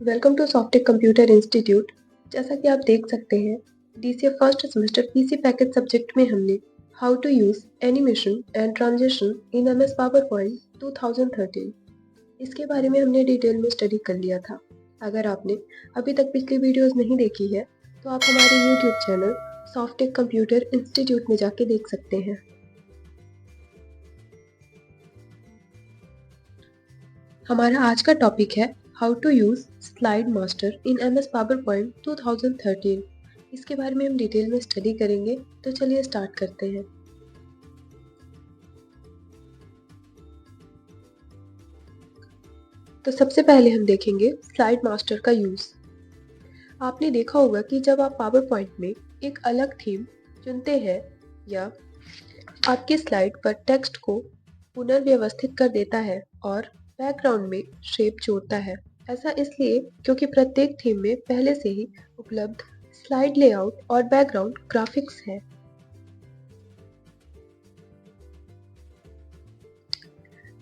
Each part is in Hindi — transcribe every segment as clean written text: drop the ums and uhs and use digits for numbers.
Welcome to Softech computer institute. जैसा कि आप देख सकते हैं, DCA first semester PC package subject में हमने how to use animation and transition in MS PowerPoint 2013 इसके बारे में हमने डिटेल में स्टडी कर लिया था। अगर आपने अभी तक पिछली वीडियोस नहीं देखी है तो आप हमारे YouTube channel Softech computer institute में जाके देख सकते हैं। हमारा आज का टॉपिक है how to use slide master in MS PowerPoint 2013। इसके बारे में हम डिटेल में स्टडी करेंगे, तो चलिए स्टार्ट करते हैं। तो सबसे पहले हम देखेंगे स्लाइड मास्टर का यूज। आपने देखा होगा कि जब आप पावर पॉइंट में एक अलग थीम चुनते हैं या आपकी स्लाइड पर टेक्स्ट को पुनर्व्यवस्थित कर देता है और बैकग्राउंड में शेप जोड़ता है। ऐसा इसलिए क्योंकि प्रत्येक थीम में पहले से ही उपलब्ध स्लाइड लेआउट और बैकग्राउंड ग्राफिक्स है।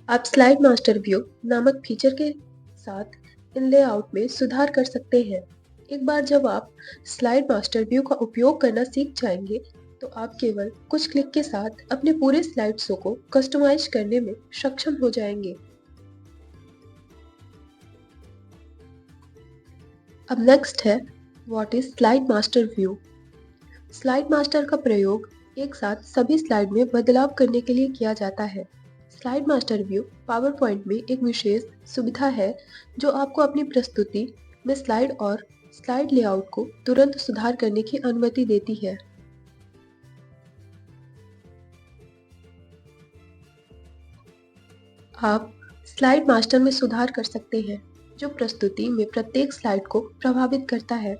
आप स्लाइड मास्टर व्यू नामक फीचर के साथ इन लेआउट में सुधार कर सकते हैं। एक बार जब आप स्लाइड मास्टर व्यू का उपयोग करना सीख जाएंगे तो आप केवल कुछ क्लिक के साथ अपने पूरे स्लाइड शो को कस्टमाइज करने में सक्षम हो जाएंगे। अब नेक्स्ट है what is slide master view. Slide master का प्रयोग एक साथ सभी स्लाइड में बदलाव करने के लिए किया जाता है। Slide master view power point में एक विशेष सुविधा है जो आपको अपनी प्रस्तुति में स्लाइड और स्लाइड लेआउट को तुरंत सुधार करने की अनुमति देती है। आप स्लाइड मास्टर में सुधार कर सकते हैं जो प्रस्तुति में प्रत्येक स्लाइड को प्रभावित करता है।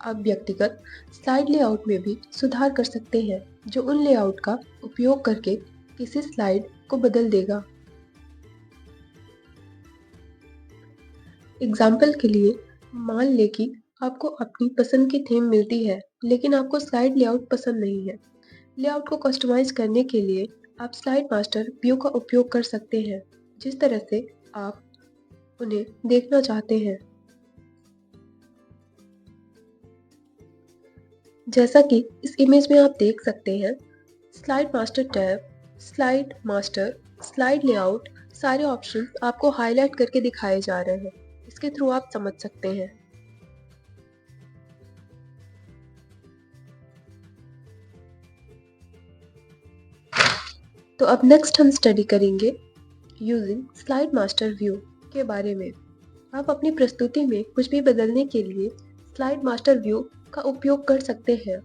आप व्यक्तिगत स्लाइड लेआउट में भी सुधार कर सकते हैं जो उन लेआउट का उपयोग करके किसी स्लाइड को बदल देगा। एग्जाम्पल के लिए मान लें कि आपको अपनी पसंद की थीम मिलती है लेकिन आपको स्लाइड लेआउट पसंद नहीं है। लेआउट को कस्टमाइज करने के लिए आप स्लाइड मास्टर व्यू का उपयोग कर सकते हैं जिस तरह से आप उन्हें देखना चाहते हैं। जैसा कि इस इमेज में आप देख सकते हैं, slide master tab, slide master, slide layout सारे ऑप्शंस आपको हाईलाइट करके दिखाए जा रहे हैं। इसके थ्रू आप समझ सकते हैं। तो अब नेक्स्ट हम स्टडी करेंगे यूजिंग स्लाइड मास्टर व्यू के बारे में। आप अपनी प्रस्तुति में कुछ भी बदलने के लिए स्लाइड मास्टर व्यू का उपयोग कर सकते हैं,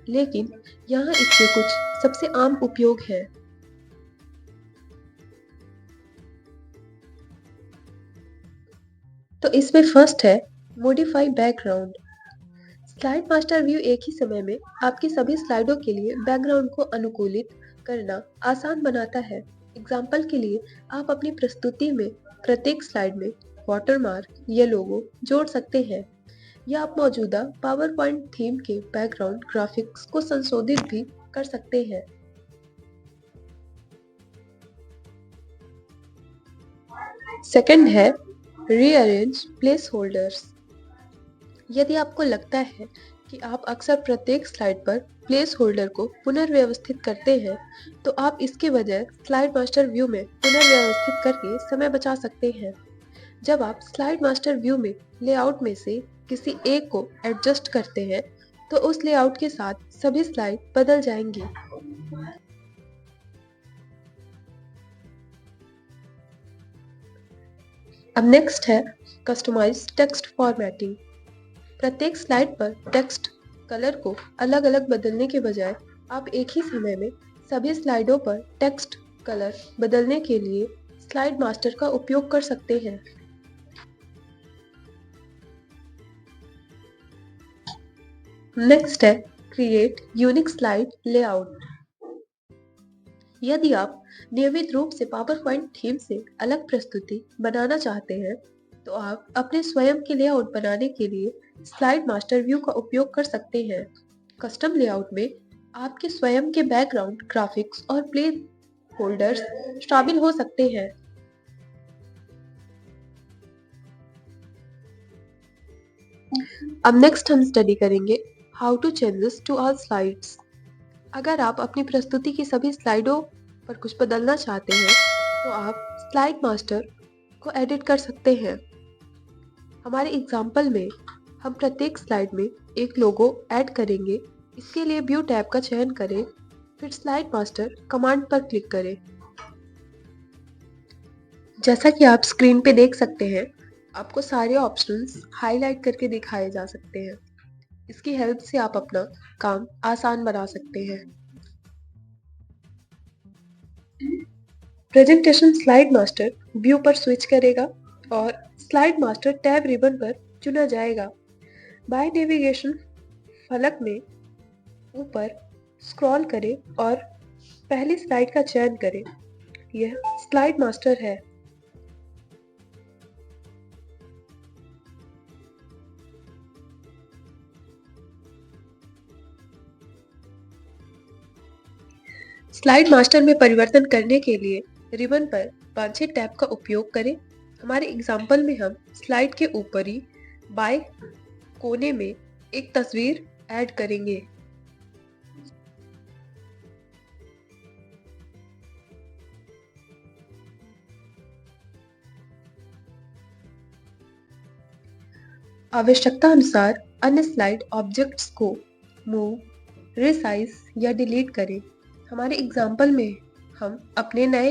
लेकिन यहाँ इसके कुछ सबसे आम उपयोग हैं। तो इसमें फर्स्ट है modify background. Slide master view एक ही समय में आपकी सभी स्लाइडों के लिए बैकग्राउंड को अनुकूलित करना आसान बनाता है। एग्जाम्पल के लिए आप अपनी प्रस्तुति में प्रत्येक स्लाइड में वाटरमार्क या लोगो जोड़ सकते हैं या आप मौजूदा पावर पॉइंट थीम के बैकग्राउंड ग्राफिक्स को संशोधित भी कर सकते हैं। सेकंड है रीअरेंज प्लेस होल्डर्स। यदि आपको लगता है कि आप अक्सर प्रत्येक स्लाइड पर प्लेस होल्डर को पुनर्व्यवस्थित करते हैं तो आप इसके बजाय स्लाइड मास्टर व्यू में पुनर्व्यवस्थित करके समय बचा सकते हैं। जब आप स्लाइड मास्टर व्यू में लेआउट में से किसी एक को एडजस्ट करते हैं तो उस लेआउट के साथ सभी स्लाइड बदल जाएंगी। अब नेक्स्ट है कस्टमाइज टेक्स्ट फॉर्मेटिंग। प्रत्येक स्लाइड पर टेक्स्ट कलर को अलग अलग बदलने के बजाय आप एक ही समय में सभी स्लाइडों पर टेक्स्ट कलर बदलने के लिए स्लाइड मास्टर का उपयोग कर सकते हैं। नेक्स्ट है क्रिएट यूनिक स्लाइड लेआउट। यदि आप नियमित रूप से पावर पॉइंट थीम से अलग प्रस्तुति बनाना चाहते हैं तो आप अपने स्वयं के लेआउट बनाने के लिए स्लाइड मास्टर व्यू का उपयोग कर सकते हैं। कस्टम लेआउट में आपके स्वयं के बैकग्राउंड ग्राफिक्स और प्ले होल्डर्स शामिल हो सकते हैं। शामिल हो। सकते हैं। अब नेक्स्ट हम स्टडी करेंगे how to changes to all slides. अगर आप अपनी प्रस्तुति की सभी स्लाइडों पर कुछ बदलना चाहते हैं तो आप स्लाइड मास्टर को एडिट कर सकते हैं। हमारे एग्जाम्पल में हम प्रत्येक स्लाइड में एक लोगो ऐड करेंगे। इसके लिए व्यू टैब का चयन करें, फिर स्लाइड मास्टर कमांड पर क्लिक करें। जैसा कि आप स्क्रीन पे देख सकते हैं, आपको सारे ऑप्शंस हाईलाइट करके दिखाए जा सकते हैं। इसकी हेल्प से आप अपना काम आसान बना सकते हैं। प्रेजेंटेशन स्लाइड मास्टर व्यू पर स्विच करेगा और स्लाइड मास्टर टैब रिबन पर चुना जाएगा। बाय नेविगेशन फलक में ऊपर स्क्रॉल करें और पहली स्लाइड का चयन करें। यह स्लाइड मास्टर है। स्लाइड मास्टर में परिवर्तन करने के लिए रिबन पर वांछित टैब का उपयोग करें। हमारे एग्जाम्पल में हम स्लाइड के ऊपरी बाएं कोने में एक तस्वीर ऐड करेंगे। आवश्यकता अनुसार अन्य स्लाइड ऑब्जेक्ट्स को मूव, रिसाइज या डिलीट करें। हमारे एग्जाम्पल में हम अपने नए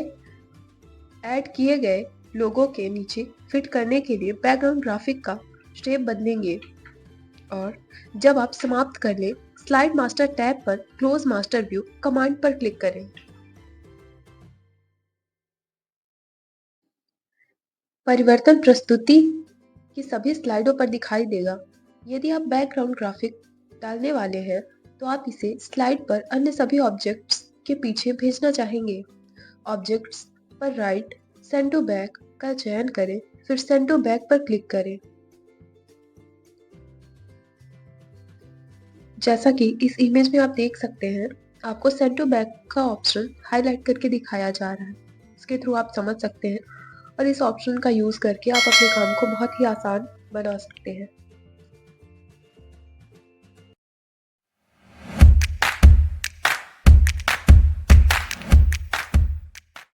ऐड किए गए लोगों के नीचे फिट करने के लिए बैकग्राउंड ग्राफिक का शेप बदलेंगे। और जब आप समाप्त कर लें, स्लाइड मास्टर टैब पर क्लोज मास्टर व्यू कमांड पर क्लिक करें। परिवर्तन प्रस्तुति की सभी स्लाइडों पर दिखाई देगा। यदि आप बैकग्राउंड ग्राफिक डालने वाले हैं तो आप इसे स्लाइड पर अन्य सभी ऑब्जेक्ट्स के पीछे भेजना चाहेंगे। ऑब्जेक्ट्स पर राइट सेंड टू बैक का चयन करें, फिर सेंड टू बैक पर क्लिक करें। जैसा कि इस इमेज में आप देख सकते हैं, आपको सेंड टू बैक का ऑप्शन हाईलाइट करके दिखाया जा रहा है। इसके थ्रू आप समझ सकते हैं और इस ऑप्शन का यूज करके आप अपने काम को बहुत ही आसान बना सकते हैं।